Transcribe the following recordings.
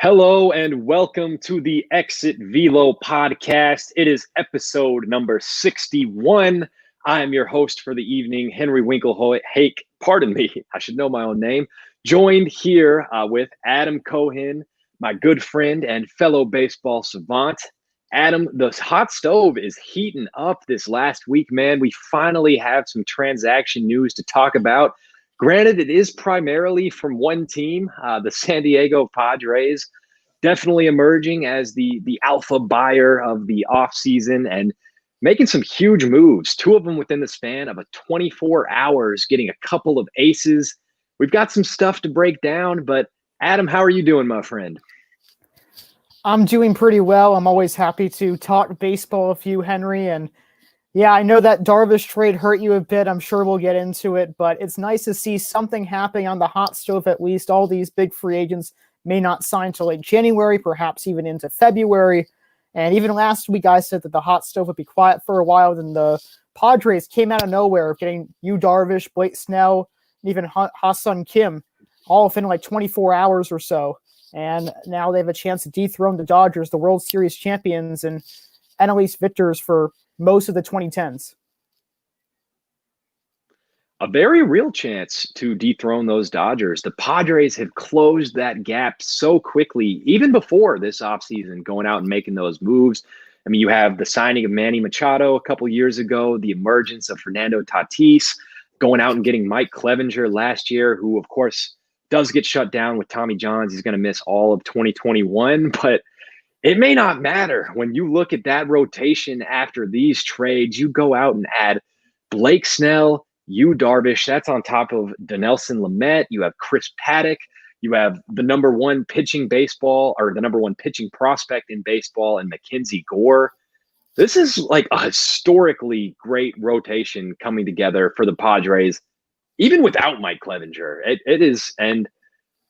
Hello and welcome to the Exit Velo podcast. It is episode number 61. I am your host for the evening, Henry Winkelhake. Pardon me, I should know my own name. Joined here with Adam Cohen, my good friend and fellow baseball savant. Adam, the hot stove is heating up this last week, man. We finally have some transaction news to talk about. Granted, it is primarily from one team, the San Diego Padres, definitely emerging as the alpha buyer of the offseason and making some huge moves, two of them within the span of 24 hours, getting a couple of aces. We've got some stuff to break down, but Adam, how are you doing, my friend? I'm doing pretty well. I'm always happy to talk baseball with you, Henry, and yeah, I know that Darvish trade hurt you a bit. I'm sure we'll get into it, but it's nice to see something happening on the hot stove at least. All these big free agents may not sign till late January, perhaps even into February. And even last week, I said that the hot stove would be quiet for a while. Then the Padres came out of nowhere, getting Yu Darvish, Blake Snell, and even Ha-Seong Kim, all within like 24 hours or so. And now they have a chance to dethrone the Dodgers, the World Series champions, and NL East victors for most of the 2010s. A very real chance to dethrone those Dodgers. The Padres have closed that gap so quickly, even before this offseason, going out and making those moves. I mean, you have the signing of Manny Machado a couple years ago, the emergence of Fernando Tatis, going out and getting Mike Clevinger last year, who, of course, does get shut down with Tommy Johns. He's going to miss all of 2021, but it may not matter. When you look at that rotation after these trades, you go out and add Blake Snell, Yu Darvish. That's on top of Dinelson Lamet. You have Chris Paddock. You have the number one pitching prospect in baseball, and Mackenzie Gore. This is like a historically great rotation coming together for the Padres, even without Mike Clevinger. It is, and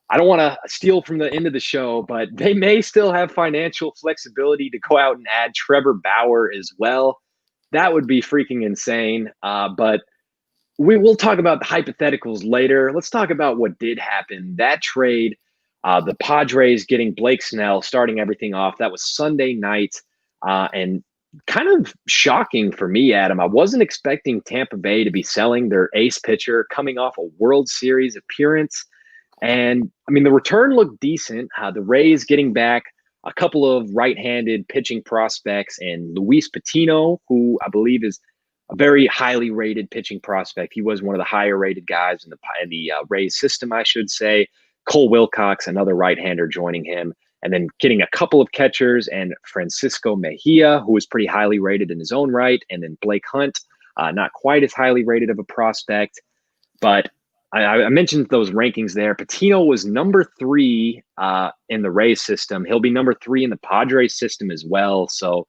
I don't want to steal from the end of the show, but they may still have financial flexibility to go out and add Trevor Bauer as well. That would be freaking insane. But we'll talk about the hypotheticals later. Let's talk about what did happen. That trade, the Padres getting Blake Snell, starting everything off. That was Sunday night, and kind of shocking for me, Adam. I wasn't expecting Tampa Bay to be selling their ace pitcher coming off a World Series appearance. And, I mean, the return looked decent. The Rays getting back a couple of right-handed pitching prospects and Luis Patino, who I believe is a very highly rated pitching prospect. He was one of the higher-rated guys in the Rays system, I should say. Cole Wilcox, another right-hander, joining him. And then getting a couple of catchers and Francisco Mejia, who was pretty highly rated in his own right. And then Blake Hunt, not quite as highly rated of a prospect. But I mentioned those rankings there. Patino was number 3 in the Rays system. He'll be number 3 in the Padres system as well. So, I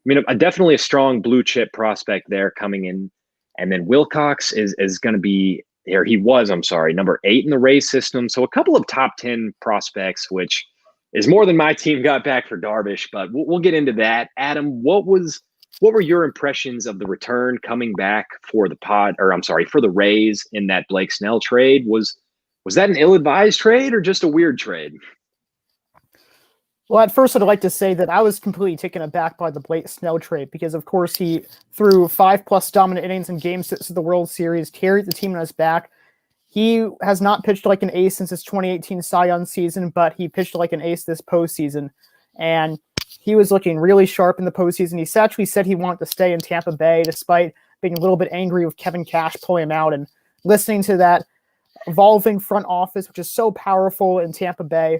mean, definitely a strong blue chip prospect there coming in. And then Wilcox is going to be here. Number 8 in the Rays system. So a couple of top 10 prospects, which is more than my team got back for Darvish. But we'll get into that. Adam, what were your impressions of the return coming back for the Rays in that Blake Snell trade? Was that an ill-advised trade or just a weird trade? Well, at first, I'd like to say that I was completely taken aback by the Blake Snell trade because, of course, he threw 5+ dominant innings in Game 6 of the World Series, carried the team on his back. He has not pitched like an ace since his 2018 Cy Young season, but he pitched like an ace this postseason. And he was looking really sharp in the postseason. He actually said he wanted to stay in Tampa Bay despite being a little bit angry with Kevin Cash pulling him out, and listening to that evolving front office, which is so powerful in Tampa Bay.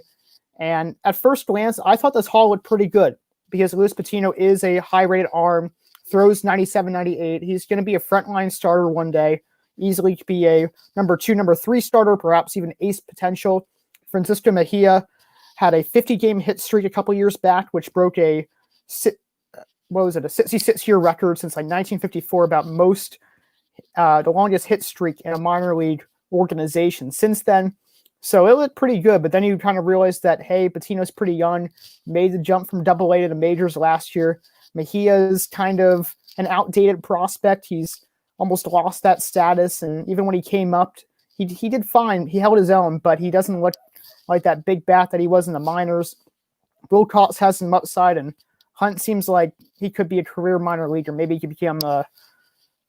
And at first glance, I thought this haul looked pretty good because Luis Patino is a high-rated arm, throws 97, 98. He's going to be a frontline starter one day, easily be a number 2, number 3 starter, perhaps even ace potential. Francisco Mejia had a 50-game hit streak a couple years back, which broke a 66-year record since like 1954, about the longest hit streak in a minor league organization since then. So it looked pretty good, but then you kind of realized that, hey, Patino's pretty young, made the jump from AA to the majors last year. Mejia's kind of an outdated prospect. He's almost lost that status, and even when he came up, he did fine. He held his own, but he doesn't look like that big bat that he was in the minors. Wilcox has some upside, and Hunt seems like he could be a career minor leaguer. Maybe he could become a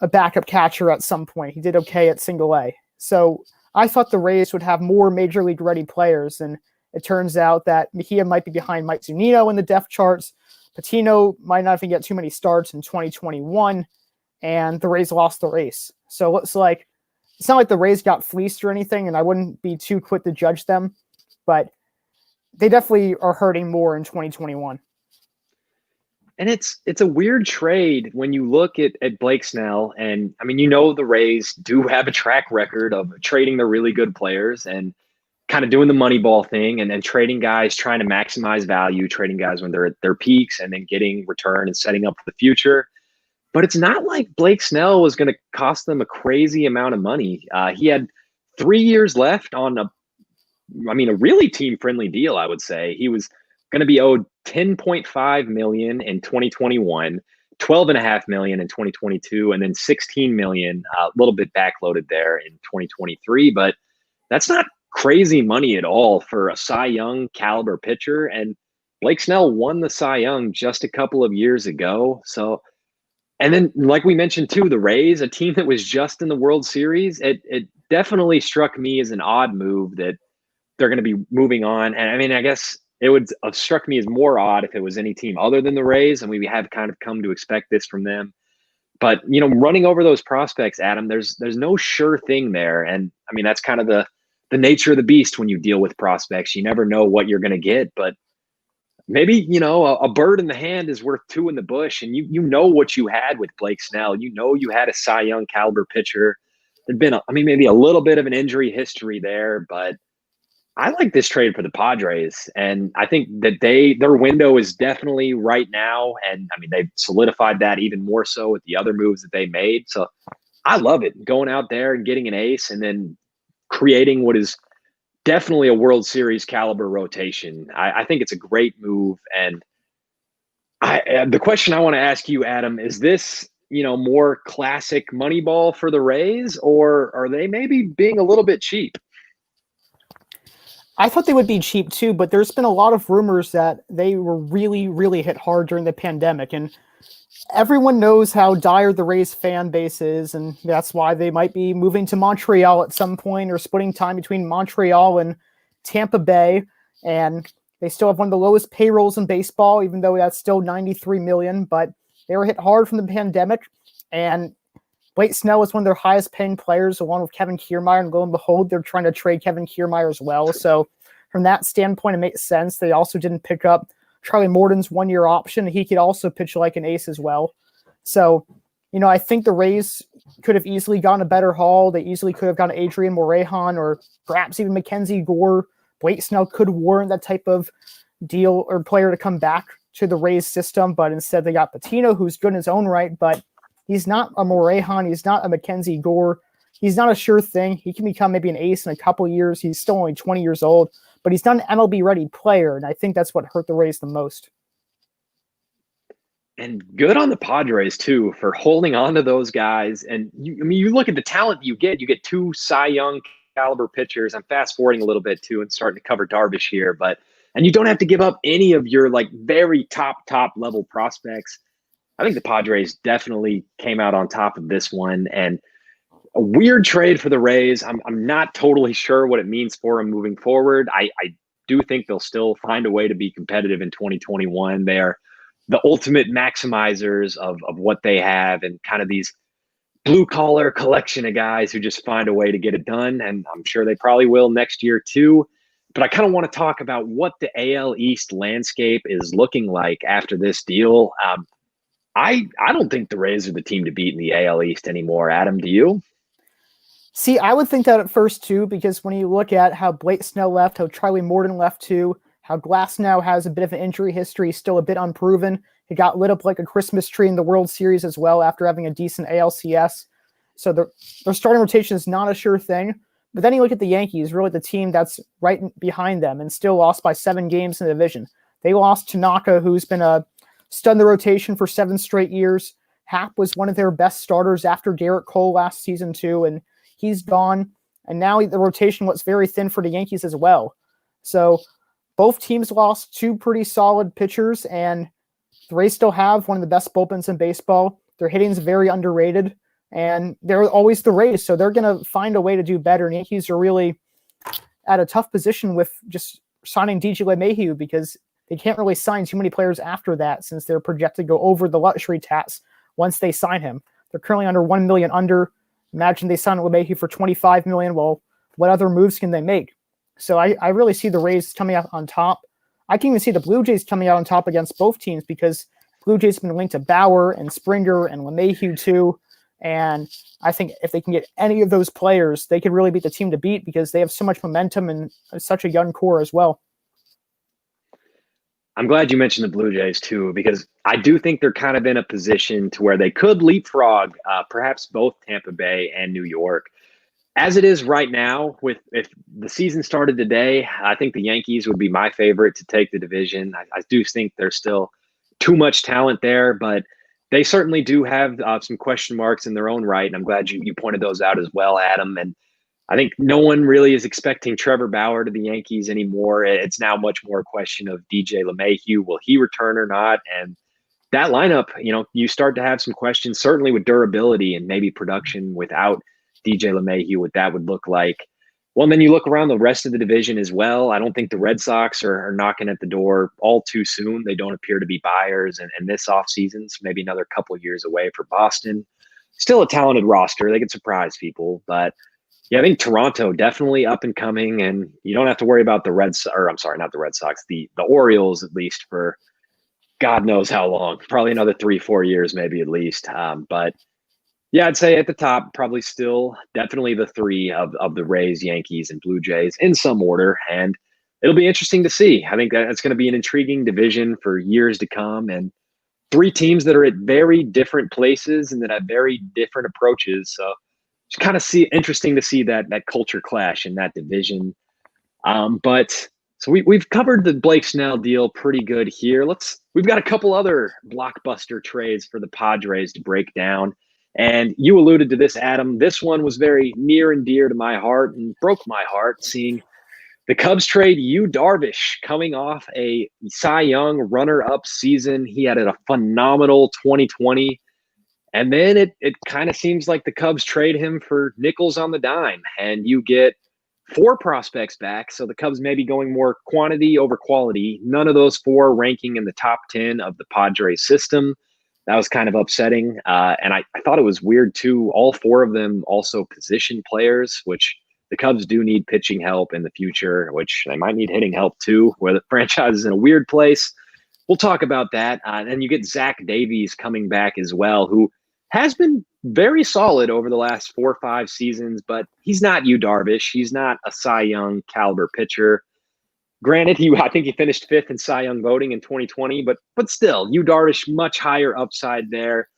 backup catcher at some point. He did okay at single A. So I thought the Rays would have more major league ready players, and it turns out that Mejia might be behind Mike Zunino in the depth charts. Patino might not even get too many starts in 2021, and the Rays lost the race. So it's like, it's not like the Rays got fleeced or anything, and I wouldn't be too quick to judge them, but they definitely are hurting more in 2021. And it's a weird trade when you look at Blake Snell. And I mean, the Rays do have a track record of trading the really good players and kind of doing the money ball thing and trading guys, trying to maximize value, trading guys when they're at their peaks and then getting return and setting up for the future. But it's not like Blake Snell was going to cost them a crazy amount of money. He had 3 years left on a really team-friendly deal, I would say. He was going to be owed $10.5 million in 2021, $12.5 million in 2022, and then $16 million, a little bit backloaded there in 2023. But that's not crazy money at all for a Cy Young caliber pitcher. And Blake Snell won the Cy Young just a couple of years ago. So, and then like we mentioned too, the Rays, a team that was just in the World Series, it definitely struck me as an odd move that they're going to be moving on. And I mean, I guess it would have struck me as more odd if it was any team other than the Rays, and we have kind of come to expect this from them. But, running over those prospects, Adam, there's no sure thing there. And I mean, that's kind of the nature of the beast when you deal with prospects. You never know what you're going to get, but maybe, a bird in the hand is worth two in the bush. And you know what you had with Blake Snell. You had a Cy Young caliber pitcher. There'd been, maybe a little bit of an injury history there, but I like this trade for the Padres. And I think that their window is definitely right now. And I mean, they've solidified that even more so with the other moves that they made. So I love it, going out there and getting an ace and then creating what is definitely a World Series caliber rotation. I think it's a great move. And the question I want to ask you, Adam, is this, more classic Moneyball for the Rays, or are they maybe being a little bit cheap? I thought they would be cheap too, but there's been a lot of rumors that they were really, really hit hard during the pandemic. And everyone knows how dire the Rays fan base is, and that's why they might be moving to Montreal at some point or splitting time between Montreal and Tampa Bay. And they still have one of the lowest payrolls in baseball, even though that's still $93 million. But they were hit hard from the pandemic, and Blake Snell was one of their highest paying players, along with Kevin Kiermaier, and lo and behold, they're trying to trade Kevin Kiermaier as well. So from that standpoint, it makes sense. They also didn't pick up Charlie Morton's 1 year option. He could also pitch like an ace as well. So, I think the Rays could have easily gotten a better haul. They easily could have gotten Adrian Morejon or perhaps even Mackenzie Gore. Blake Snell could warrant that type of deal or player to come back to the Rays system, but instead they got Patino, who's good in his own right, but he's not a Morejon. He's not a Mackenzie Gore. He's not a sure thing. He can become maybe an ace in a couple of years. He's still only 20 years old, but he's not an MLB-ready player, and I think that's what hurt the Rays the most. And good on the Padres, too, for holding on to those guys. And, you look at the talent you get two Cy Young caliber pitchers. I'm fast-forwarding a little bit, too, and starting to cover Darvish here. And you don't have to give up any of your, very top-level prospects. I think the Padres definitely came out on top of this one, and a weird trade for the Rays. I'm not totally sure what it means for them moving forward. I do think they'll still find a way to be competitive in 2021. They are the ultimate maximizers of what they have, and kind of these blue-collar collection of guys who just find a way to get it done, and I'm sure they probably will next year too. But I kind of want to talk about what the AL East landscape is looking like after this deal. I don't think the Rays are the team to beat in the AL East anymore. Adam, do you? See, I would think that at first too, because when you look at how Blake Snell left, how Charlie Morton left too, how Glass now has a bit of an injury history, still a bit unproven. He got lit up like a Christmas tree in the World Series as well after having a decent ALCS. So their starting rotation is not a sure thing. But then you look at the Yankees, really the team that's right behind them, and still lost by 7 games in the division. They lost Tanaka, who's been a stud in the rotation for 7 straight years. Happ was one of their best starters after Garrett Cole last season too, and he's gone. And now the rotation looks very thin for the Yankees as well. So both teams lost two pretty solid pitchers, and the Rays still have one of the best bullpens in baseball. Their hitting's very underrated, and they're always the Rays, so they're going to find a way to do better. And Yankees are really at a tough position with just signing DJ LeMahieu because they can't really sign too many players after that since they're projected to go over the luxury tax once they sign him. They're currently under $1 million under. Imagine they sign LeMahieu for $25 million. Well, what other moves can they make? So I really see the Rays coming out on top. I can even see the Blue Jays coming out on top against both teams because Blue Jays have been linked to Bauer and Springer and LeMahieu too. And I think if they can get any of those players, they could really be the team to beat because they have so much momentum and such a young core as well. I'm glad you mentioned the Blue Jays too, because I do think they're kind of in a position to where they could leapfrog perhaps both Tampa Bay and New York. As it is right now, if the season started today, I think the Yankees would be my favorite to take the division. I do think there's still too much talent there, but they certainly do have some question marks in their own right. And I'm glad you pointed those out as well, Adam. And I think no one really is expecting Trevor Bauer to the Yankees anymore. It's now much more a question of DJ LeMahieu. Will he return or not? And that lineup, you start to have some questions, certainly with durability and maybe production without DJ LeMahieu, what that would look like. Well, and then you look around the rest of the division as well. I don't think the Red Sox are knocking at the door all too soon. They don't appear to be buyers, and this offseason, so maybe another couple of years away for Boston. Still a talented roster. They could surprise people. But, yeah, I think Toronto definitely up and coming, and you don't have to worry about the Orioles at least for God knows how long. Probably another 3-4 years maybe at least. But yeah, I'd say at the top, probably still definitely the three of the Rays, Yankees, and Blue Jays in some order. And it'll be interesting to see. I think that's going to be an intriguing division for years to come. And three teams that are at very different places and that have very different approaches. So it's kind of interesting to see that culture clash in that division. But so we've covered the Blake Snell deal pretty good here. We've got a couple other blockbuster trades for the Padres to break down. And you alluded to this, Adam. This one was very near and dear to my heart and broke my heart seeing the Cubs trade Yu Darvish coming off a Cy Young runner-up season. He had a phenomenal 2020. And then it kind of seems like the Cubs trade him for nickels on the dime. And you get 4 prospects back. So the Cubs may be going more quantity over quality. None of those 4 ranking in the top 10 of the Padres system. That was kind of upsetting. And I thought it was weird, too. All 4 of them also position players, which the Cubs do need pitching help in the future, which they might need hitting help, too, where the franchise is in a weird place. We'll talk about that. And you get Zach Davies coming back as well, who has been very solid over the last 4 or 5 seasons, but he's not Yu Darvish. He's not a Cy Young caliber pitcher. Granted, I think he finished 5th in Cy Young voting in 2020, but still, Yu Darvish, much higher upside there.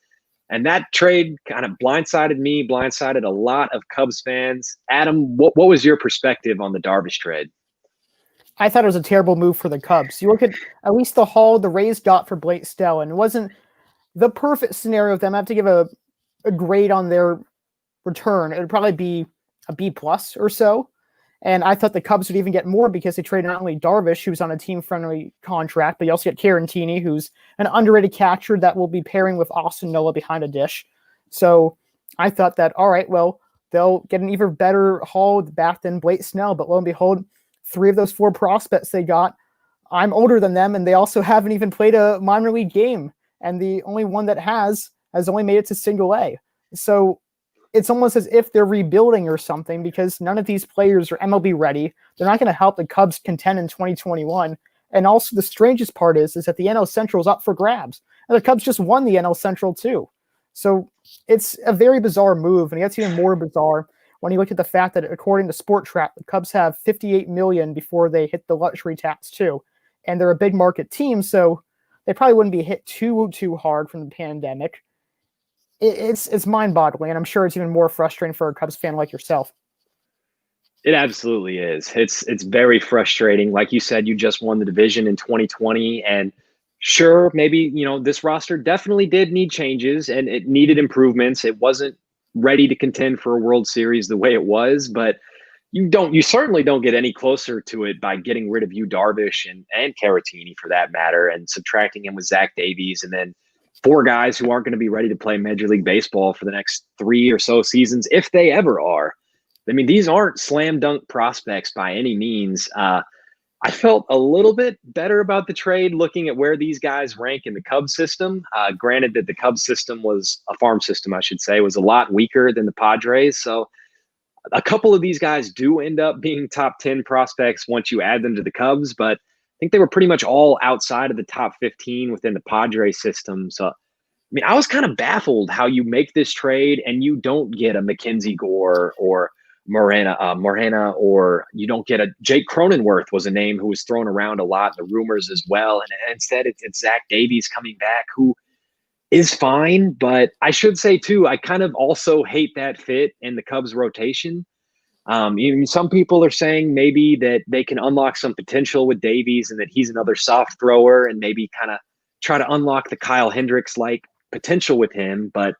And that trade kind of blindsided me, blindsided a lot of Cubs fans. Adam, what was your perspective on the Darvish trade? I thought it was a terrible move for the Cubs. You look at least the haul the Rays got for Blake Snell, and it wasn't the perfect scenario of them. I have to give a grade on their return. It would probably be a B+ or so. And I thought the Cubs would even get more because they traded not only Darvish, who's on a team-friendly contract, but you also get Carantini, who's an underrated catcher that will be pairing with Austin Nola behind a dish. So I thought that, all right, well, they'll get an even better haul back than Blake Snell. But lo and behold, 3 of those 4 prospects they got, I'm older than them, and they also haven't even played a minor league game. And the only one that has only made it to single A. So it's almost as if they're rebuilding or something because none of these players are MLB ready. They're not going to help the Cubs contend in 2021. And also the strangest part is that the NL Central is up for grabs. And the Cubs just won the NL Central too. So it's a very bizarre move. And it gets even more bizarre when you look at the fact that according to Sport Track, the Cubs have $58 million before they hit the luxury tax too. And they're a big market team, so they probably wouldn't be hit too hard from the pandemic. It's mind-boggling, and I'm sure it's even more frustrating for a Cubs fan like yourself. It absolutely is. It's very frustrating. Like you said, you just won the division in 2020, and sure, maybe this roster definitely did need changes, and it needed improvements. It wasn't ready to contend for a World Series the way it was, but you certainly don't get any closer to it by getting rid of Yu Darvish and Caratini for that matter, and subtracting him with Zach Davies, and then four guys who aren't going to be ready to play Major League Baseball for the next 3 or so seasons, if they ever are. I mean, these aren't slam dunk prospects by any means. I felt a little bit better about the trade looking at where these guys rank in the Cubs system. Granted that the Cubs system was a farm system, I should say, was a lot weaker than the Padres. So a couple of these guys do end up being top 10 prospects once you add them to the Cubs, but I think they were pretty much all outside of the top 15 within the Padres system. So, I mean, I was kind of baffled how you make this trade and you don't get a Mackenzie Gore or Morena, or you don't get a Jake Cronenworth was a name who was thrown around a lot in the rumors as well. And instead it's Zach Davies coming back, who is fine. But I should say too, I kind of also hate that fit in the Cubs rotation. Even some people are saying maybe that they can unlock some potential with Davies and that he's another soft thrower and maybe kind of try to unlock the Kyle Hendricks-like potential with him. But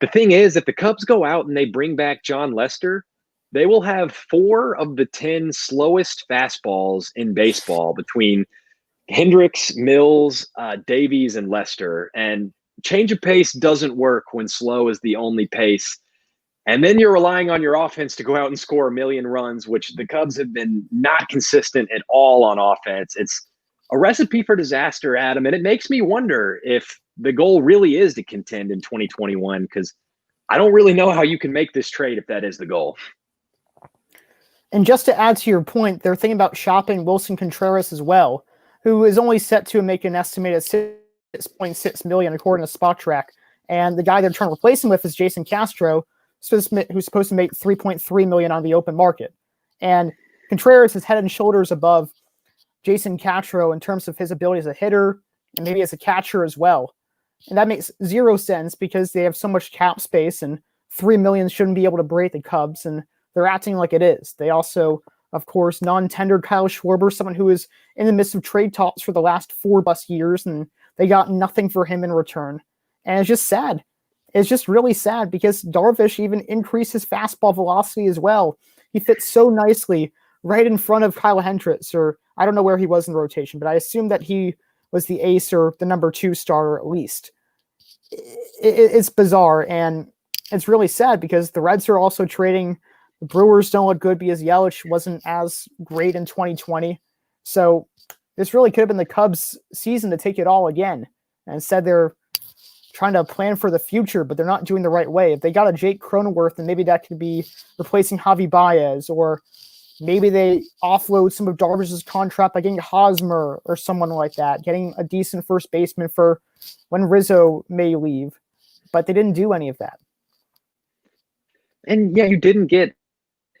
the thing is, if the Cubs go out and they bring back John Lester, they will have 4 of the 10 slowest fastballs in baseball between Hendricks, Mills, Davies, and Lester. And change of pace doesn't work when slow is the only pace. And then you're relying on your offense to go out and score 1 million runs, which the Cubs have been not consistent at all on offense. It's a recipe for disaster, Adam. And it makes me wonder if the goal really is to contend in 2021, because I don't really know how you can make this trade if that is the goal. And just to add to your point, they're thinking about shopping Wilson Contreras as well, who is only set to make an estimated $6.6 million according to Spot Track. And the guy they're trying to replace him with is Jason Castro, who's supposed to make $3.3 million on the open market. And Contreras is head and shoulders above Jason Castro in terms of his ability as a hitter and maybe as a catcher as well. And that makes zero sense because they have so much cap space and $3 million shouldn't be able to break the Cubs, and they're acting like it is. They also, of course, non-tendered Kyle Schwarber, someone who is in the midst of trade talks for the last 4+ years, and they got nothing for him in return. And it's just sad. It's just really sad because Darvish even increased his fastball velocity as well. He fits so nicely right in front of Kyle Hendricks, or I don't know where he was in the rotation, but I assume that he was the ace or the number 2 starter at least. It's bizarre, and it's really sad because the Reds are also trading. The Brewers don't look good because Yelich wasn't as great in 2020. So this really could have been the Cubs' season to take it all again. And instead, they're trying to plan for the future, but they're not doing the right way. If they got a Jake Cronenworth, then maybe that could be replacing Javi Baez, or maybe they offload some of Darvish's contract by getting Hosmer or someone like that, getting a decent first baseman for when Rizzo may leave. But they didn't do any of that. And yeah, you didn't get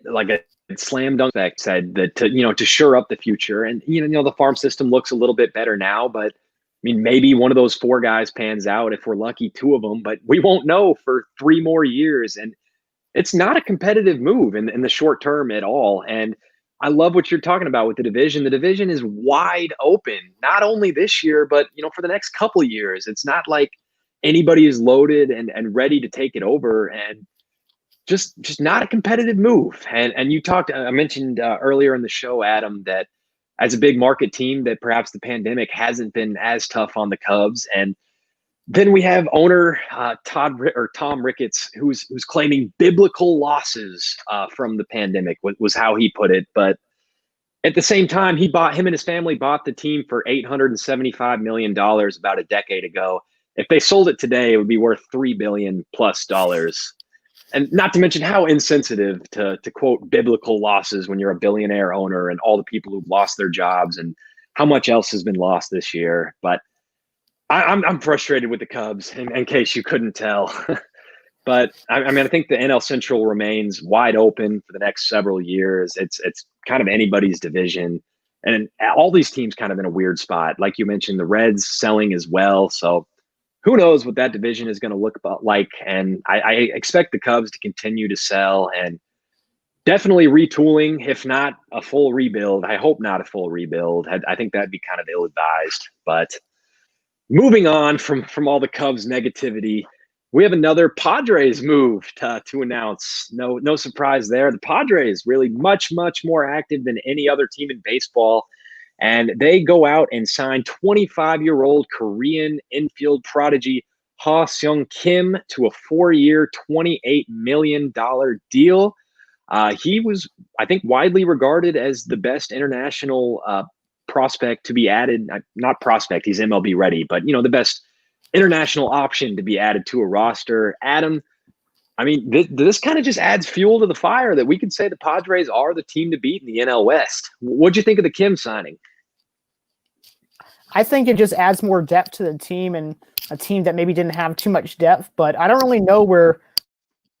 like a slam dunk effect said that to shore up the future. And the farm system looks a little bit better now, but I mean, maybe one of those 4 guys pans out if we're lucky, 2 of them, but we won't know for 3 more years. And it's not a competitive move in the short term at all. And I love what you're talking about with the division. The division is wide open, not only this year, but for the next couple of years. It's not like anybody is loaded and ready to take it over, and just not a competitive move. And you talked, I mentioned earlier in the show, Adam, that as a big market team, that perhaps the pandemic hasn't been as tough on the Cubs. And then we have owner Tom Ricketts, who's claiming biblical losses from the pandemic, was how he put it. But at the same time, him and his family bought the team for $875 million about a decade ago. If they sold it today, it would be worth $3 billion plus. And not to mention how insensitive to quote biblical losses when you're a billionaire owner and all the people who've lost their jobs and how much else has been lost this year. But I'm frustrated with the Cubs, in case you couldn't tell. But I think the NL Central remains wide open for the next several years. It's kind of anybody's division, and all these teams kind of in a weird spot. Like you mentioned, the Reds selling as well. So who knows what that division is going to look like. And I expect the Cubs to continue to sell and definitely retooling, if not a full rebuild. I hope not a full rebuild. I think that'd be kind of ill-advised. But moving on from all the Cubs negativity, We have another Padres move to announce. No surprise there. The Padres really much more active than any other team in baseball, and they go out and sign 25-year-old Korean infield prodigy Ha-Seong Kim to a 4-year, $28 million deal. He was, I think, widely regarded as the best international prospect to be added. Not prospect, he's MLB ready, but the best international option to be added to a roster. Adam, I mean, this kind of just adds fuel to the fire that we could say the Padres are the team to beat in the NL West. What'd you think of the Kim signing? I think it just adds more depth to the team, and a team that maybe didn't have too much depth, but I don't really know where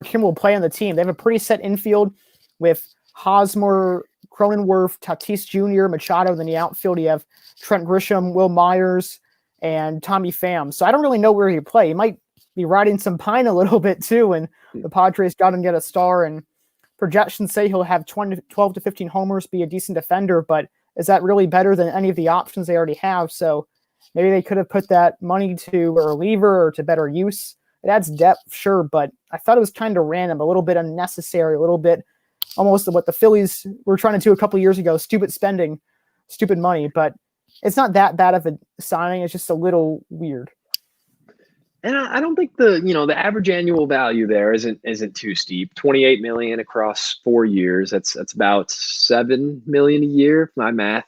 Kim will play on the team. They have a pretty set infield with Hosmer, Cronenworth, Tatis Jr., Machado. Then the outfield, you have Trent Grisham, Will Myers, and Tommy Pham. So I don't really know where he'll play. He might be riding some pine a little bit too, and the Padres got him to get a star, and projections say he'll have 12 to 15 homers, be a decent defender, but is that really better than any of the options they already have? So maybe they could have put that money to a reliever or to better use. It adds depth, sure, but I thought it was kind of random, a little bit unnecessary, a little bit almost what the Phillies were trying to do a couple of years ago, stupid spending, stupid money, but it's not that bad of a signing. It's just a little weird. And I don't think the average annual value there isn't too steep. $28 million across 4 years. That's about $7 million a year, if my math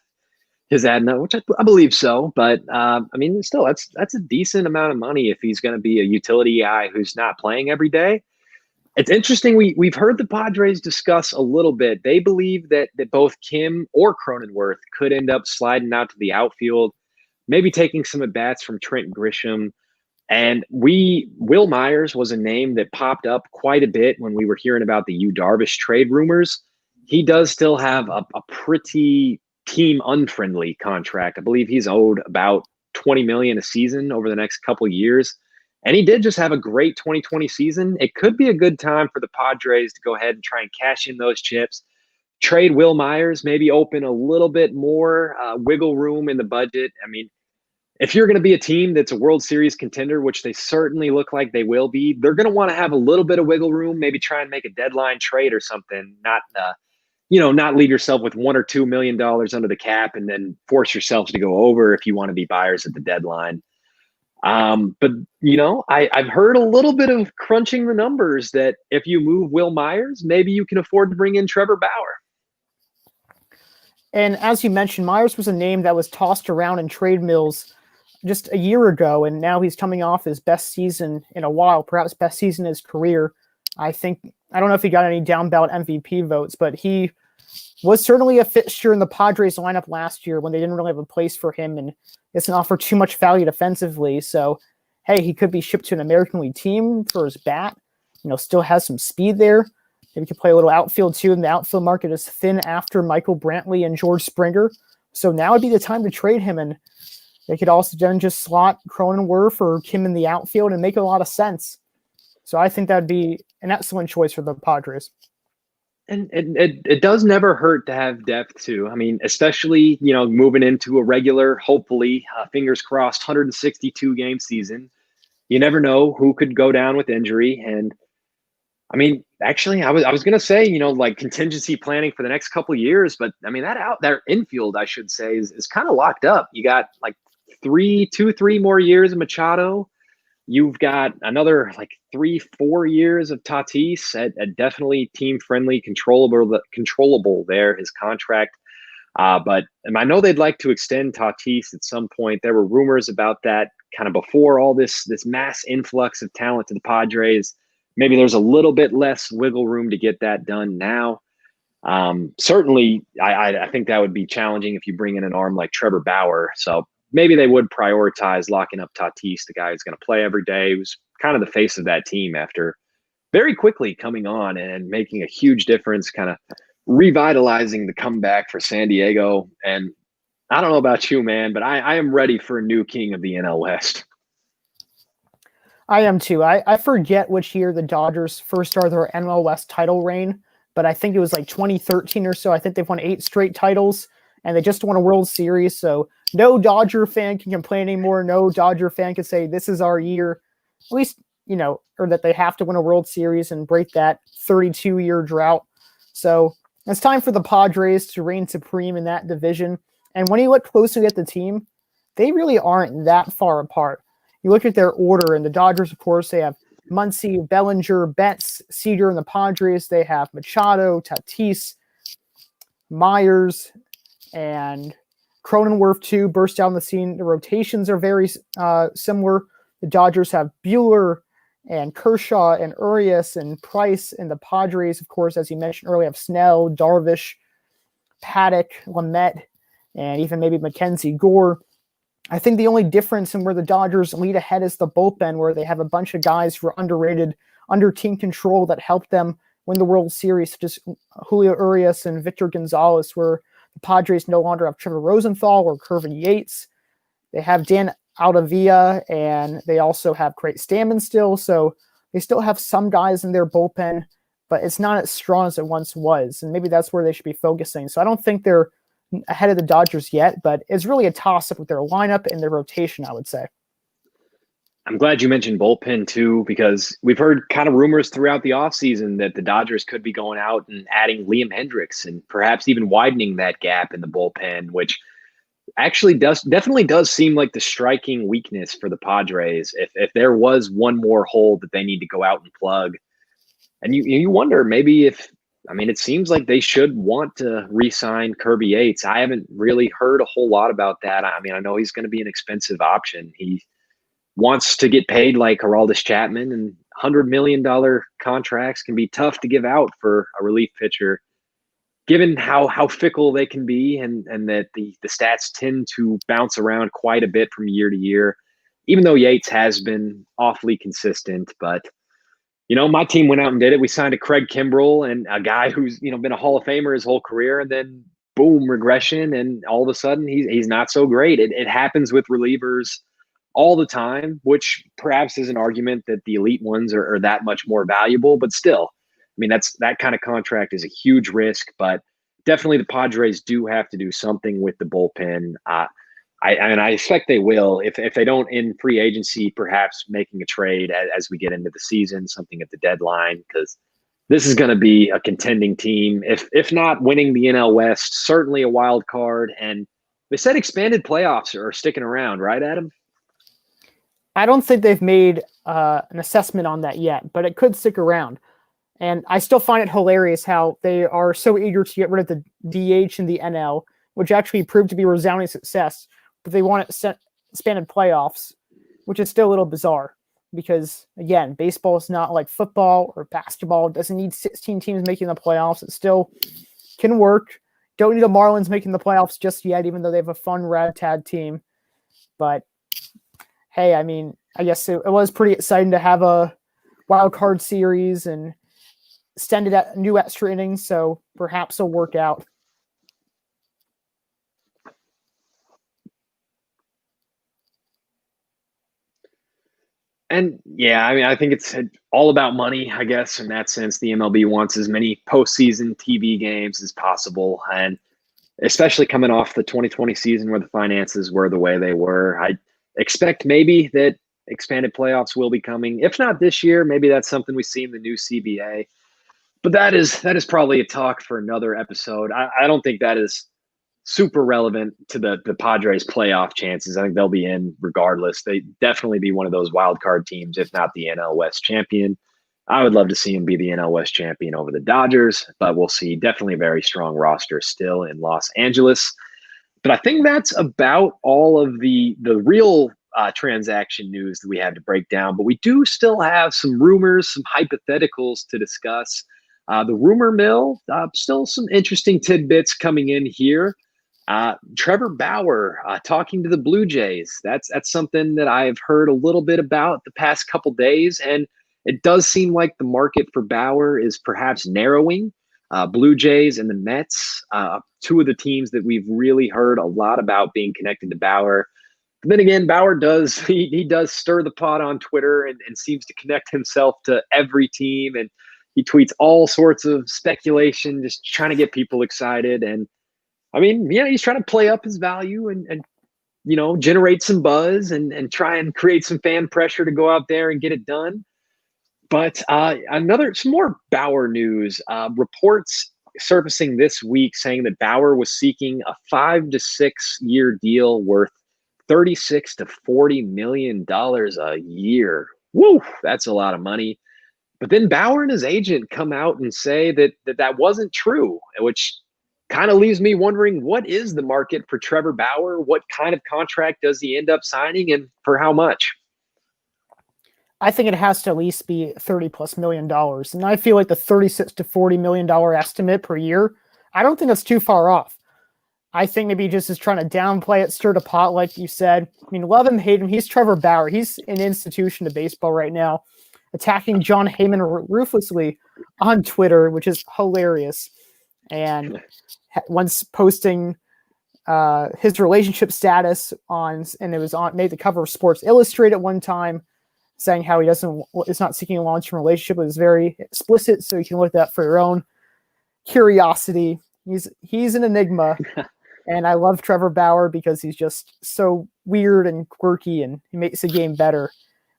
is adding up, which I believe so. But I mean, still, that's a decent amount of money if he's going to be a utility guy who's not playing every day. It's interesting. We've heard the Padres discuss a little bit. They believe that both Kim or Cronenworth could end up sliding out to the outfield, maybe taking some at bats from Trent Grisham. And Will Myers was a name that popped up quite a bit when we were hearing about the Yu Darvish trade rumors. He does still have a pretty team unfriendly contract. I believe he's owed about $20 million a season over the next couple of years. And he did just have a great 2020 season. It could be a good time for the Padres to go ahead and try and cash in those chips, trade Will Myers, maybe open a little bit more wiggle room in the budget. I mean, if you're going to be a team that's a World Series contender, which they certainly look like they will be, they're going to want to have a little bit of wiggle room, maybe try and make a deadline trade or something, not leave yourself with $1 or $2 million under the cap and then force yourself to go over if you want to be buyers at the deadline. But I've heard a little bit of crunching the numbers that if you move Will Myers, maybe you can afford to bring in Trevor Bauer. And as you mentioned, Myers was a name that was tossed around in trade mills just a year ago, and now he's coming off his best season in a while, perhaps best season in his career. I don't know if he got any down ballot MVP votes, but he was certainly a fixture in the Padres lineup last year when they didn't really have a place for him and doesn't offer too much value defensively. So, hey, he could be shipped to an American League team for his bat. Still has some speed there. Maybe he could play a little outfield too, and the outfield market is thin after Michael Brantley and George Springer. So now would be the time to trade him, and they could also then just slot Cronenworth or Kim in the outfield and make a lot of sense. So I think that'd be an excellent choice for the Padres. And it does never hurt to have depth too. I mean, especially, moving into a regular, hopefully, fingers crossed, 162 game season. You never know who could go down with injury. And I mean, actually, I was going to say, like contingency planning for the next couple of years, but I mean, that infield, I should say, is kind of locked up. You got like 3 more years of Machado. You've got another like 3-4 years of Tatis at definitely team-friendly, controllable there, his contract. But I know they'd like to extend Tatis at some point. There were rumors about that kind of before all this mass influx of talent to the Padres. Maybe there's a little bit less wiggle room to get that done now. Certainly, I think that would be challenging if you bring in an arm like Trevor Bauer. So maybe they would prioritize locking up Tatis, the guy who's going to play every day, who's kind of the face of that team after very quickly coming on and making a huge difference, kind of revitalizing the comeback for San Diego. And I don't know about you, man, but I am ready for a new king of the NL West. I am too. I forget which year the Dodgers first started their NL West title reign, but I think it was like 2013 or so. I think they've won 8 straight titles, and they just won a World Series. So no Dodger fan can complain anymore. No Dodger fan can say this is our year. At least, or that they have to win a World Series and break that 32-year drought. So it's time for the Padres to reign supreme in that division. And when you look closely at the team, they really aren't that far apart. You look at their order, and the Dodgers, of course, they have Muncy, Bellinger, Betts, Seager, and the Padres. They have Machado, Tatis, Myers, and Cronenworth, too, burst down the scene. The rotations are very similar. The Dodgers have Buehler and Kershaw and Urias and Price, and the Padres, of course, as you mentioned earlier, have Snell, Darvish, Paddock, Lamet, and even maybe Mackenzie Gore. I think the only difference in where the Dodgers lead ahead is the bullpen, where they have a bunch of guys who are underrated, under team control that helped them win the World Series, such as Julio Urias and Victor Gonzalez, where the Padres no longer have Trevor Rosenthal or Kervin Yates. They have Dan Aldavia, and they also have Craig Stammen still, so they still have some guys in their bullpen, but it's not as strong as it once was, and maybe that's where they should be focusing. So I don't think they're ahead of the Dodgers yet, but it's really a toss-up with their lineup and their rotation, I would say. I'm glad you mentioned bullpen too, because we've heard kind of rumors throughout the offseason that the Dodgers could be going out and adding Liam Hendriks and perhaps even widening that gap in the bullpen, which actually definitely does seem like the striking weakness for the Padres. If there was one more hole that they need to go out and plug, and you wonder maybe it seems like they should want to re-sign Kirby Yates. I haven't really heard a whole lot about that. I mean, I know he's going to be an expensive option. He wants to get paid like Aroldis Chapman, and $100 million contracts can be tough to give out for a relief pitcher, given how fickle they can be and that the stats tend to bounce around quite a bit from year to year, even though Yates has been awfully consistent. But my team went out and did it. We signed a Craig Kimbrell, and a guy who's, been a Hall of Famer his whole career, and then boom, regression. And all of a sudden he's not so great. It happens with relievers all the time, which perhaps is an argument that the elite ones are that much more valuable, but still, that kind of contract is a huge risk, but definitely the Padres do have to do something with the bullpen. I expect they will. If they don't in free agency, perhaps making a trade as we get into the season, something at the deadline, because this is going to be a contending team. If not winning the NL West, certainly a wild card. And they said expanded playoffs are sticking around, right, Adam? I don't think they've made an assessment on that yet, but it could stick around. And I still find it hilarious how they are so eager to get rid of the DH in the NL, which actually proved to be a resounding success. But they want it expanded playoffs, which is still a little bizarre because, again, baseball is not like football or basketball. It doesn't need 16 teams making the playoffs. It still can work. Don't need the Marlins making the playoffs just yet, even though they have a fun ragtag team. But, hey, I guess it was pretty exciting to have a wild card series and extended at new extra innings, so perhaps it'll work out. And yeah, I think it's all about money, I guess, in that sense. The MLB wants as many postseason TV games as possible. And especially coming off the 2020 season where the finances were the way they were, I expect maybe that expanded playoffs will be coming. If not this year, maybe that's something we see in the new CBA. But that is probably a talk for another episode. I don't think that is super relevant to the Padres playoff chances. I think they'll be in regardless. They definitely be one of those wild card teams, if not the NL West champion. I would love to see him be the NL West champion over the Dodgers, but we'll see. Definitely a very strong roster still in Los Angeles. But I think that's about all of the real transaction news that we have to break down. But we do still have some rumors, some hypotheticals to discuss. The rumor mill, still some interesting tidbits coming in here. Trevor Bauer talking to the Blue Jays. That's something that I've heard a little bit about the past couple days, and it does seem like the market for Bauer is perhaps narrowing. Blue Jays and the Mets, two of the teams that we've really heard a lot about being connected to Bauer. But then again, Bauer does he does stir the pot on Twitter and seems to connect himself to every team, and he tweets all sorts of speculation, just trying to get people excited. And he's trying to play up his value and generate some buzz and try and create some fan pressure to go out there and get it done. But some more Bauer news. Reports surfacing this week saying that Bauer was seeking a 5 to 6 year deal worth $36 to $40 million a year. Woo, that's a lot of money. But then Bauer and his agent come out and say that wasn't true, which kind of leaves me wondering, what is the market for Trevor Bauer? What kind of contract does he end up signing, and for how much? I think it has to at least be $30+ million. And I feel like the $36 to $40 million estimate per year, I don't think that's too far off. I think maybe he just is trying to downplay it, stir the pot, like you said. I mean, love him, hate him. He's Trevor Bauer. He's an institution of baseball right now, attacking John Heyman ruthlessly on Twitter, which is hilarious. And once posting his relationship status and it was made the cover of Sports Illustrated one time, saying how is not seeking a long-term relationship. It was very explicit, so you can look at that for your own curiosity. He's an enigma, and I love Trevor Bauer because he's just so weird and quirky, and he makes the game better.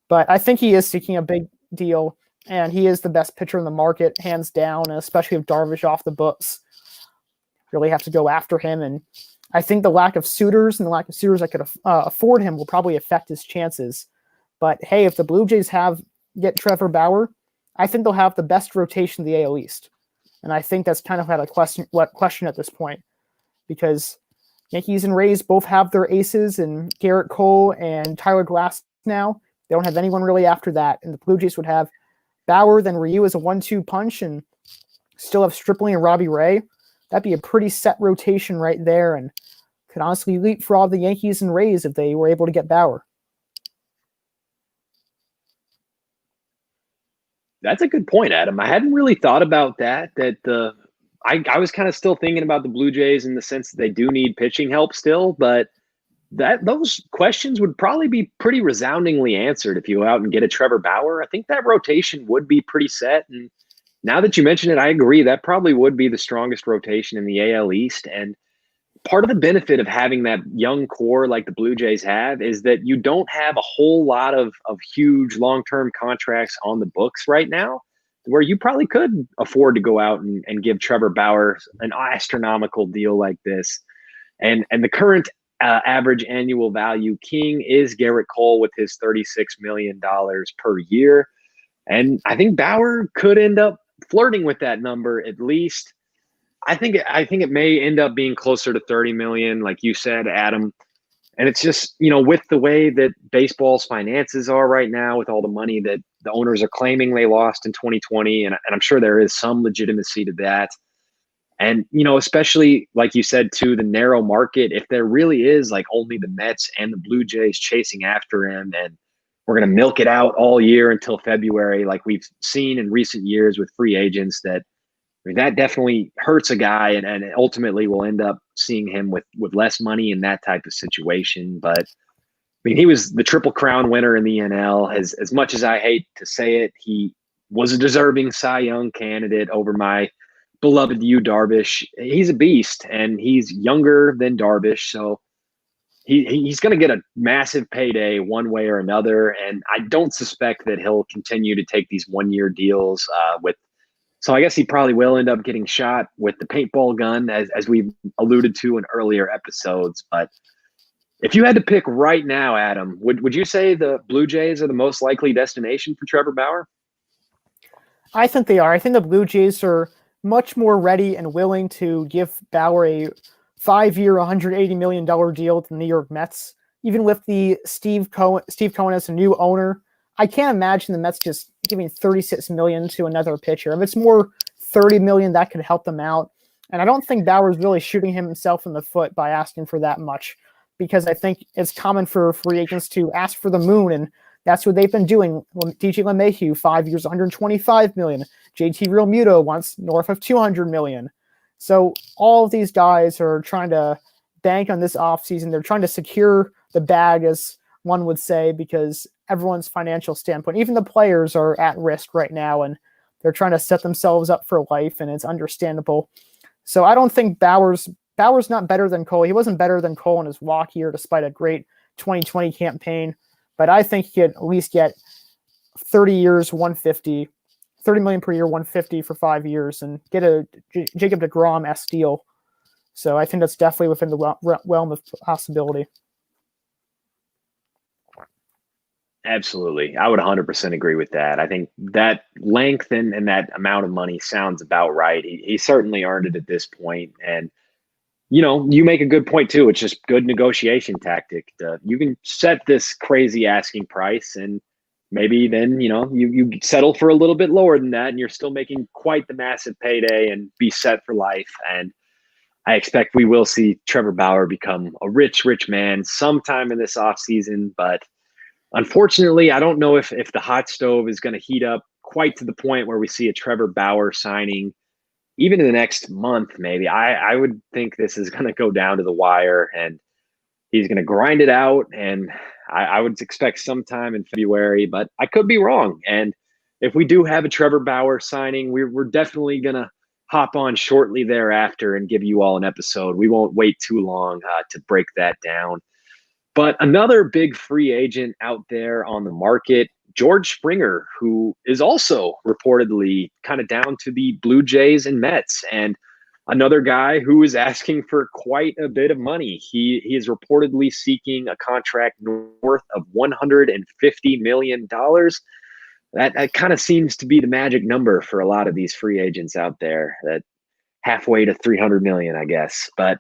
But I think he is seeking a big deal, and he is the best pitcher in the market, hands down, and especially if Darvish off the books. Really have to go after him, and I think the lack of suitors that could afford him will probably affect his chances. But hey, if the Blue Jays get Trevor Bauer, I think they'll have the best rotation in the AL East. And I think that's kind of had a question at this point, because Yankees and Rays both have their aces in Garrett Cole and Tyler Glass now. They don't have anyone really after that. And the Blue Jays would have Bauer, then Ryu as a 1-2 punch, and still have Stripling and Robbie Ray. That'd be a pretty set rotation right there, and could honestly leapfrog the Yankees and Rays if they were able to get Bauer. That's a good point, Adam. I hadn't really thought about that. I was kind of still thinking about the Blue Jays in the sense that they do need pitching help still, but those questions would probably be pretty resoundingly answered if you go out and get a Trevor Bauer. I think that rotation would be pretty set. And now that you mention it, I agree. That probably would be the strongest rotation in the AL East. And part of the benefit of having that young core like the Blue Jays have is that you don't have a whole lot of huge long-term contracts on the books right now, where you probably could afford to go out and give Trevor Bauer an astronomical deal like this. And the current average annual value king is Garrett Cole with his $36 million per year. And I think Bauer could end up flirting with that number at least. I think it may end up being closer to 30 million, like you said, Adam. And it's just, with the way that baseball's finances are right now, with all the money that the owners are claiming they lost in 2020, and I'm sure there is some legitimacy to that. And, especially like you said, too, the narrow market, if there really is like only the Mets and the Blue Jays chasing after him, and we're going to milk it out all year until February, like we've seen in recent years with free agents, that definitely hurts a guy, and ultimately will end up seeing him with less money in that type of situation. But he was the Triple Crown winner in the NL. As much as I hate to say it, he was a deserving Cy Young candidate over my beloved Yu Darvish. He's a beast, and he's younger than Darvish, so he's going to get a massive payday one way or another. And I don't suspect that he'll continue to take these 1-year deals So I guess he probably will end up getting shot with the paintball gun, as we've alluded to in earlier episodes. But if you had to pick right now, Adam, would you say the Blue Jays are the most likely destination for Trevor Bauer? I think they are. I think the Blue Jays are much more ready and willing to give Bauer a 5-year, $180 million deal to the New York Mets. Even with the Steve Cohen as a new owner, I can't imagine the Mets just giving $36 million to another pitcher. If it's more $30 million, that could help them out. And I don't think Bauer's really shooting himself in the foot by asking for that much, because I think it's common for free agents to ask for the moon, and that's what they've been doing. DJ LeMahieu, 5 years, $125 million. JT Realmuto wants north of $200 million. So all of these guys are trying to bank on this offseason. They're trying to secure the bag, as one would say, because everyone's financial standpoint, even the players, are at risk right now, and they're trying to set themselves up for life, and it's understandable. So I don't think Bauer's not better than Cole. He wasn't better than Cole in his walk year, despite a great 2020 campaign. But I think he could at least get 30 years, 150, 30 million per year, 150 for 5 years, and get a Jacob deGrom-esque deal. So I think that's definitely within the realm of possibility. Absolutely. I would 100% agree with that. I think that length and that amount of money sounds about right. He certainly earned it at this point. And, you make a good point too. It's just good negotiation tactic. You can set this crazy asking price and maybe then, you settle for a little bit lower than that and you're still making quite the massive payday and be set for life. And I expect we will see Trevor Bauer become a rich, rich man sometime in this offseason, but unfortunately, I don't know if the hot stove is going to heat up quite to the point where we see a Trevor Bauer signing even in the next month, maybe. I would think this is going to go down to the wire and he's going to grind it out. And I would expect sometime in February, but I could be wrong. And if we do have a Trevor Bauer signing, we're definitely going to hop on shortly thereafter and give you all an episode. We won't wait too long to break that down. But another big free agent out there on the market, George Springer, who is also reportedly kind of down to the Blue Jays and Mets, and another guy who is asking for quite a bit of money. He is reportedly seeking a contract north of $150 million. That kind of seems to be the magic number for a lot of these free agents out there, that halfway to 300 million, I guess. But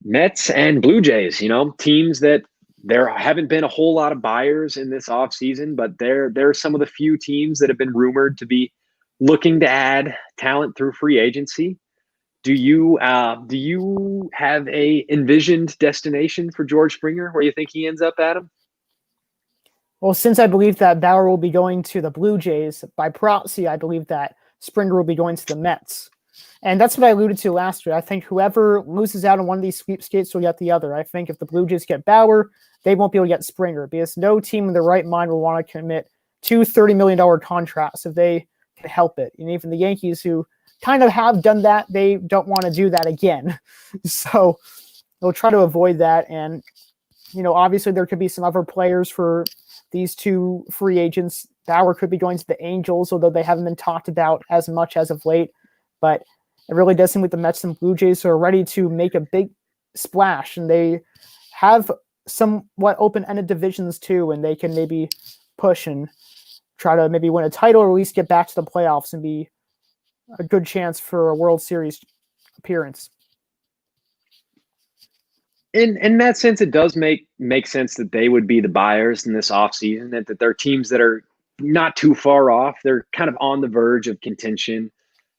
Mets and Blue Jays, teams that there haven't been a whole lot of buyers in this offseason, but they're some of the few teams that have been rumored to be looking to add talent through free agency. Do you have a envisioned destination for George Springer where you think he ends up, Adam? Well, since I believe that Bauer will be going to the Blue Jays, by proxy, I believe that Springer will be going to the Mets. And that's what I alluded to last year. I think whoever loses out on one of these sweepstakes will get the other. I think if the Blue Jays get Bauer, they won't be able to get Springer because no team in their right mind will want to commit two $30 million contracts if they can help it. And even the Yankees, who kind of have done that, they don't want to do that again. So they'll try to avoid that. And, obviously there could be some other players for these two free agents. Bauer could be going to the Angels, although they haven't been talked about as much as of late. But it really does seem like the Mets and Blue Jays are ready to make a big splash, and they have somewhat open-ended divisions too, and they can maybe push and try to maybe win a title or at least get back to the playoffs and be a good chance for a World Series appearance. In that sense, it does make sense that they would be the buyers in this offseason, that they're teams that are not too far off. They're kind of on the verge of contention.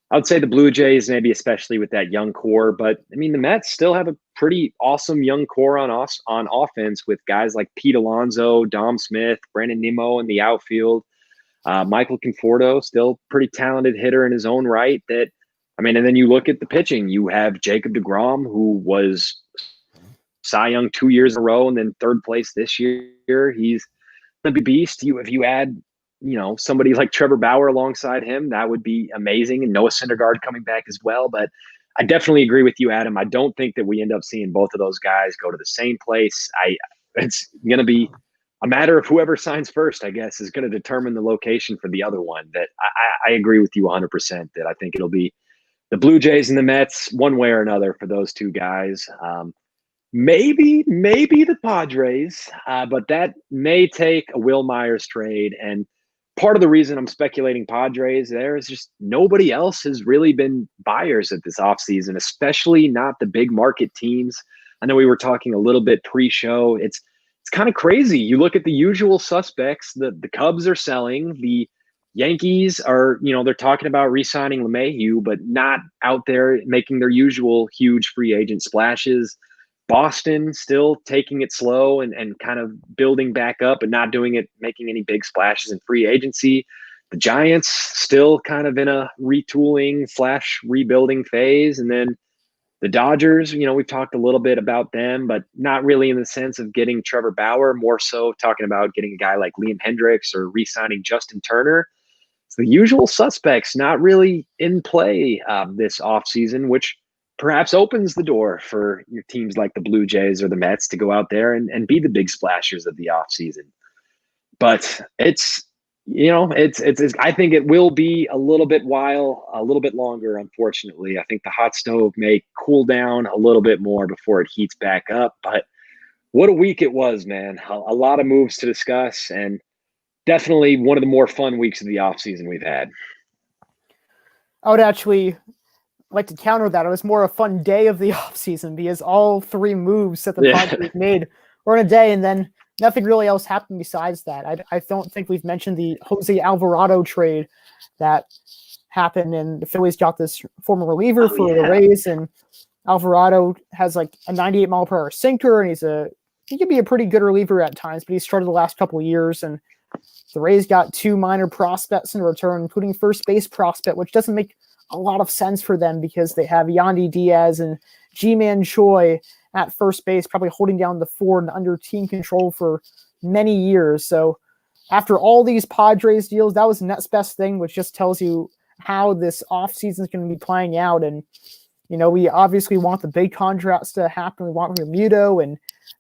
I would say the Blue Jays, maybe especially with that young core, but I mean, the Mets still have a pretty awesome young core on offense with guys like Pete Alonso, Dom Smith, Brandon Nimmo in the outfield, Michael Conforto, still pretty talented hitter in his own right. And then you look at the pitching, you have Jacob deGrom, who was Cy Young 2 years in a row and then third place this year. He's a big beast. If you add somebody like Trevor Bauer alongside him, that would be amazing. And Noah Syndergaard coming back as well. But I definitely agree with you, Adam. I don't think that we end up seeing both of those guys go to the same place. It's going to be a matter of whoever signs first, I guess, is going to determine the location for the other one. That I agree with you 100% that I think it'll be the Blue Jays and the Mets one way or another for those two guys. Maybe the Padres, but that may take a Will Myers trade. And part of the reason I'm speculating Padres there is just nobody else has really been buyers at this offseason, especially not the big market teams. I know we were talking a little bit pre-show. It's kind of crazy. You look at the usual suspects. The Cubs are selling. The Yankees are, they're talking about re-signing LeMahieu, but not out there making their usual huge free agent splashes. Boston still taking it slow and kind of building back up and not making any big splashes in free agency. The Giants still kind of in a retooling / rebuilding phase. And then the Dodgers, we've talked a little bit about them, but not really in the sense of getting Trevor Bauer, more so talking about getting a guy like Liam Hendricks or re-signing Justin Turner. So the usual suspects not really in play this offseason, which perhaps opens the door for your teams like the Blue Jays or the Mets to go out there and be the big splashers of the offseason. But it's It's I think it will be a little bit longer, unfortunately. I think the hot stove may cool down a little bit more before it heats back up. But what a week it was, man. A lot of moves to discuss, and definitely one of the more fun weeks of the offseason we've had. I would actually like to counter that. It was more a fun day of the offseason because all three moves that the Padres made were in a day, and then nothing really else happened besides that. I don't think we've mentioned the Jose Alvarado trade that happened, and the Phillies got this former reliever for the Rays, and Alvarado has like a 98-mile-per-hour sinker, and he can be a pretty good reliever at times, but he started the last couple of years, and the Rays got two minor prospects in return, including first base prospect, which doesn't make a lot of sense for them because they have Yandy Diaz and G-Man Choi at first base, probably holding down the Ford and under team control for many years. So after all these Padres deals, that was the next best thing, which just tells you how this offseason is going to be playing out. And, we obviously want the big contracts to happen. We want Realmuto and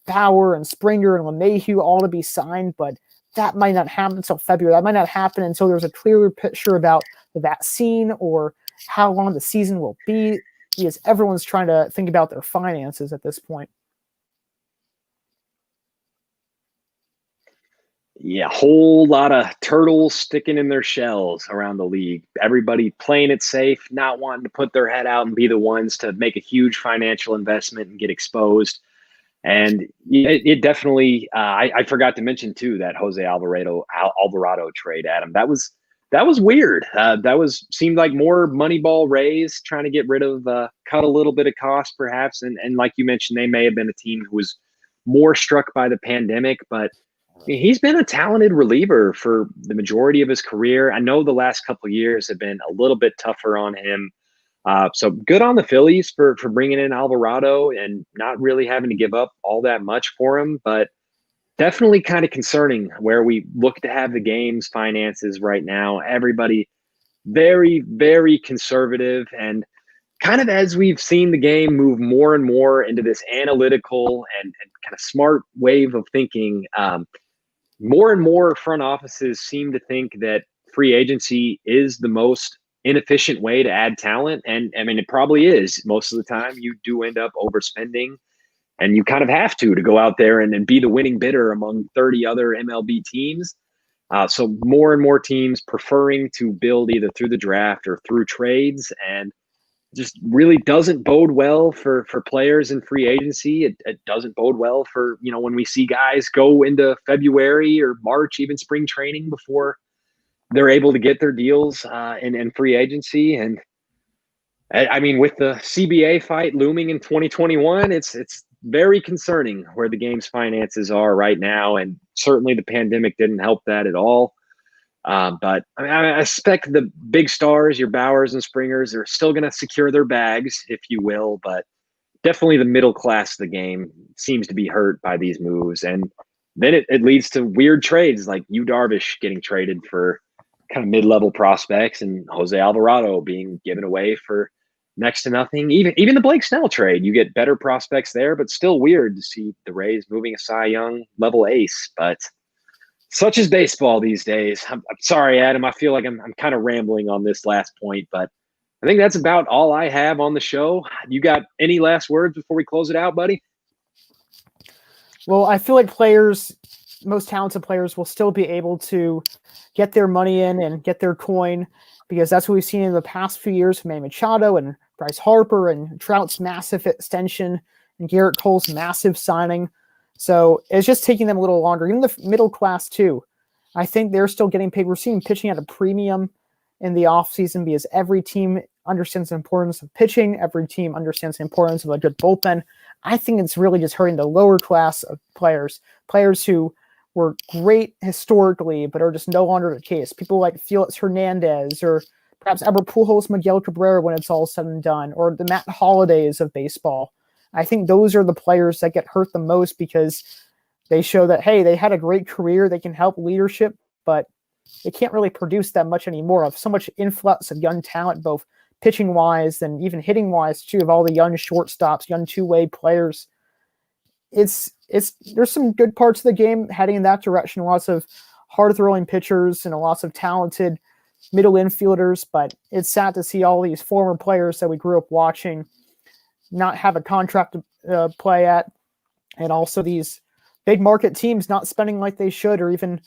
Bauer and Springer and LeMahieu all to be signed, but that might not happen until February. That might not happen until there's a clearer picture about the vaccine or how long the season will be, because everyone's trying to think about their finances at this point. Yeah, a whole lot of turtles sticking in their shells around the league. Everybody playing it safe, not wanting to put their head out and be the ones to make a huge financial investment and get exposed. And it definitely, I forgot to mention too, that Jose Alvarado trade, Adam. That was weird. Seemed like more Moneyball Rays trying to get rid of, cut a little bit of cost perhaps. And like you mentioned, they may have been a team who was more struck by the pandemic, but he's been a talented reliever for the majority of his career. I know the last couple of years have been a little bit tougher on him. So good on the Phillies for bringing in Alvarado and not really having to give up all that much for him, but definitely kind of concerning where we look to have the game's finances right now. Everybody very, very conservative, and kind of as we've seen the game move more and more into this analytical and kind of smart wave of thinking, more and more front offices seem to think that free agency is the most inefficient way to add talent. And I mean, it probably is. Most of the time you do end up overspending, and you kind of have to go out there and be the winning bidder among 30 other MLB teams. So more and more teams preferring to build either through the draft or through trades, and just really doesn't bode well for players in free agency. It doesn't bode well for, when we see guys go into February or March, even spring training, before they're able to get their deals in free agency. And I mean, with the CBA fight looming in 2021, it's very concerning where the game's finances are right now. And certainly the pandemic didn't help that at all. But I mean, I expect the big stars, your Bauers and Springers, are still going to secure their bags, if you will. But definitely the middle class of the game seems to be hurt by these moves. And then it leads to weird trades like Yu Darvish getting traded for kind of mid-level prospects and Jose Alvarado being given away for next to nothing. Even the Blake Snell trade, you get better prospects there, but still weird to see the Rays moving a Cy Young level ace. But such is baseball these days. I'm sorry, Adam. I feel like I'm kind of rambling on this last point, but I think that's about all I have on the show. You got any last words before we close it out, buddy? Well, I feel like most talented players will still be able to get their money in and get their coin, because that's what we've seen in the past few years from Manny Machado and Bryce Harper and Trout's massive extension and Garrett Cole's massive signing. So it's just taking them a little longer. Even the middle class, too. I think they're still getting paid. We're seeing pitching at a premium in the offseason because every team understands the importance of pitching. Every team understands the importance of a good bullpen. I think it's really just hurting the lower class of players who were great historically but are just no longer the case. People like Felix Hernandez or perhaps Albert Pujols, Miguel Cabrera when it's all said and done, or the Matt Hollidays of baseball. I think those are the players that get hurt the most because they show that, hey, they had a great career, they can help leadership, but they can't really produce that much anymore. Of so much influx of young talent, both pitching-wise and even hitting-wise, too, of all the young shortstops, young two-way players. There's some good parts of the game heading in that direction. Lots of hard-throwing pitchers and a lots of talented middle infielders, but it's sad to see all these former players that we grew up watching not have a contract to play at, and also these big market teams not spending like they should, or even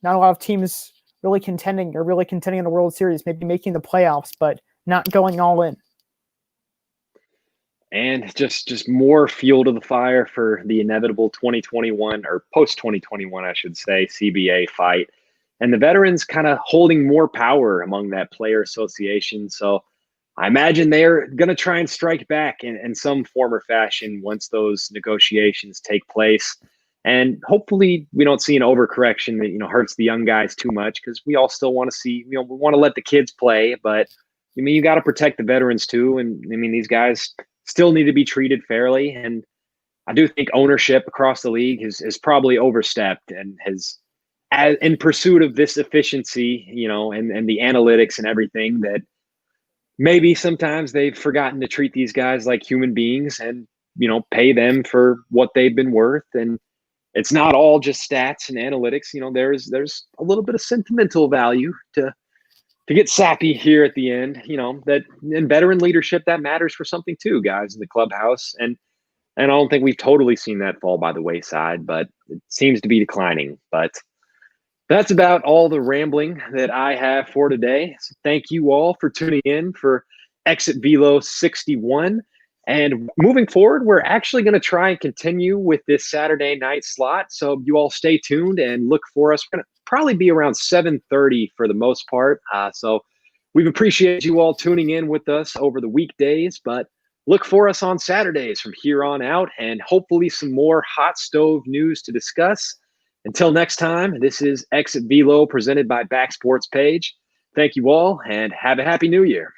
not a lot of teams really contending in the World Series, maybe making the playoffs, but not going all in. And just more fuel to the fire for the inevitable 2021 or post 2021, I should say, CBA fight. And the veterans kind of holding more power among that player association. So I imagine they're going to try and strike back in some form or fashion once those negotiations take place. And hopefully we don't see an overcorrection that, hurts the young guys too much, because we all still want to see, we want to let the kids play, but you got to protect the veterans too. And these guys still need to be treated fairly. And I do think ownership across the league has probably overstepped and has, in pursuit of this efficiency, and the analytics and everything, that maybe sometimes they've forgotten to treat these guys like human beings and, pay them for what they've been worth. And it's not all just stats and analytics. There's a little bit of sentimental value to get sappy here at the end, that in veteran leadership, that matters for something too, guys, in the clubhouse. And I don't think we've totally seen that fall by the wayside, but it seems to be declining. But that's about all the rambling that I have for today. So thank you all for tuning in for Exit Velo 61. And moving forward, we're actually going to try and continue with this Saturday night slot. So you all stay tuned and look for us. We're going to probably be around 7:30 for the most part. So we've appreciated you all tuning in with us over the weekdays, but look for us on Saturdays from here on out, and hopefully some more hot stove news to discuss. Until next time, this is Exit Velo presented by Back Sports Page. Thank you all, and have a happy new year.